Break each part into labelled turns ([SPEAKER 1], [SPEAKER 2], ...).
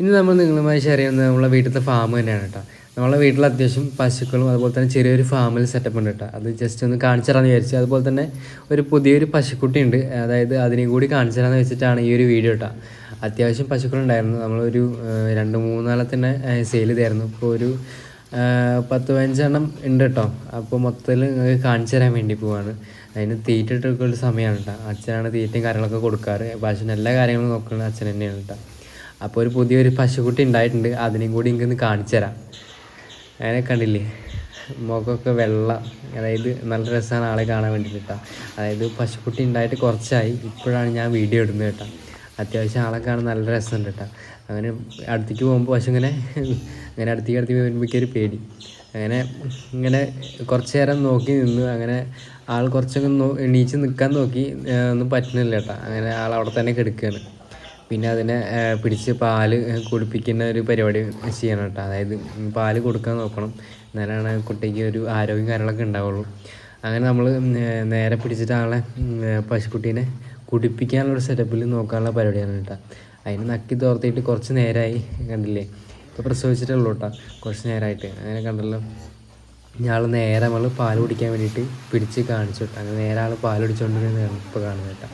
[SPEAKER 1] ഇന്ന് നമ്മൾ നിങ്ങളുമായി ഷെയർ ചെയ്യുന്നത് നമ്മളെ വീട്ടിലത്തെ ഫാം തന്നെയാണ് കേട്ടോ. നമ്മളെ വീട്ടിൽ അത്യാവശ്യം പശുക്കളും അതുപോലെ തന്നെ ചെറിയൊരു ഫാമിൽ സെറ്റപ്പ് ഉണ്ട് കേട്ടോ. അത് ജസ്റ്റ് ഒന്ന് കാണിച്ചു തരാമെന്ന് വിചാരിച്ചു. അതുപോലെ തന്നെ ഒരു പുതിയൊരു പശുക്കുട്ടി ഉണ്ട്, അതായത് അതിനെ കൂടി കാണിച്ചു തരാമെന്ന് വെച്ചിട്ടാണ് ഈ ഒരു വീഡിയോ കേട്ടോ. അത്യാവശ്യം പശുക്കളുണ്ടായിരുന്നു, നമ്മളൊരു 2-3 തന്നെ സെയിൽ ചെയ്തായിരുന്നു. ഇപ്പോൾ ഒരു 10-15 ഉണ്ട് കേട്ടോ. അപ്പോൾ മൊത്തത്തിൽ കാണിച്ചു തരാൻ വേണ്ടി പോവാണ്. അതിന് തീറ്റ ഇട്ടൊരു സമയമാണ് കേട്ടോ. അച്ഛനാണ് തീറ്റയും കാര്യങ്ങളൊക്കെ കൊടുക്കാറ്. പശുവിന് എല്ലാ കാര്യങ്ങളും നോക്കുന്നത് അച്ഛൻ തന്നെയാണ് കേട്ടോ. അപ്പോൾ ഒരു പുതിയൊരു പശുക്കുട്ടി ഉണ്ടായിട്ടുണ്ട്, അതിനെയും കൂടി എനിക്കൊന്ന് കാണിച്ചു തരാം. അങ്ങനെ കണ്ടില്ലേ, മുഖമൊക്കെ വെള്ള, അതായത് നല്ല രസമാണ് ആളെ കാണാൻ വേണ്ടിയിട്ട് കേട്ടോ. അതായത് പശുക്കുട്ടി ഉണ്ടായിട്ട് കുറച്ചായി, ഇപ്പോഴാണ് ഞാൻ വീഡിയോ ഇടുന്നത് കേട്ടോ. അത്യാവശ്യം ആളെ കാണാൻ നല്ല രസമുണ്ട് കേട്ടോ. അങ്ങനെ അടുത്തേക്ക് പോകുമ്പോൾ പശു ഇങ്ങനെ അടുത്തേക്ക് വരുമ്പോഴേക്കൊരു പേടി. ഇങ്ങനെ കുറച്ച് നേരം നോക്കി നിന്നു. അങ്ങനെ ആൾ കുറച്ചൊക്കെ എണീച്ച് നിൽക്കാൻ നോക്കി, ഒന്നും പറ്റുന്നില്ല കേട്ടോ. അങ്ങനെ ആൾ അവിടെ തന്നെ കിടക്കുകയാണ്. പിന്നെ അതിനെ പിടിച്ച് പാല് കുടിപ്പിക്കുന്ന ഒരു പരിപാടി ചെയ്യണം കേട്ടോ. അതായത് പാല് കൊടുക്കാൻ നോക്കണം, എന്നാലാണ് കുട്ടിക്ക് ഒരു ആരോഗ്യം കാര്യങ്ങളൊക്കെ ഉണ്ടാവുള്ളൂ. അങ്ങനെ നമ്മൾ നേരെ പിടിച്ചിട്ട് ആളെ പശുക്കുട്ടീനെ കുടിപ്പിക്കാനുള്ളൊരു സെറ്റപ്പിൽ നോക്കാനുള്ള പരിപാടിയാണ് കേട്ടോ. അതിന് നക്കി തോർത്തിയിട്ട് കുറച്ച് നേരമായി, കണ്ടില്ലേ, ഇപ്പോൾ പ്രസവിച്ചിട്ടുള്ളൂ കേട്ടോ, കുറച്ച് നേരമായിട്ട്. അങ്ങനെ കണ്ടല്ലോ, ഞാൾ നേരെ നമ്മൾ പാൽ കുടിക്കാൻ വേണ്ടിയിട്ട് പിടിച്ച് കാണിച്ചു കേട്ടോ. അങ്ങനെ നേരെ ആൾ പാൽ കുടിച്ചുകൊണ്ടിരുന്നതാണ് ഇപ്പോൾ കാണുന്നത് കേട്ടോ.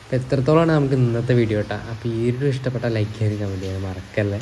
[SPEAKER 1] അപ്പോൾ എത്രത്തോളമാണ് നമുക്ക് ഇന്നത്തെ വീഡിയോ കേട്ടോ. അപ്പോൾ ഈ ഒരു ഇഷ്ടപ്പെട്ട ലൈക്ക് ചെയ്യാൻ കമൻറ്റ് ചെയ്യാൻ മറക്കല്ലേ.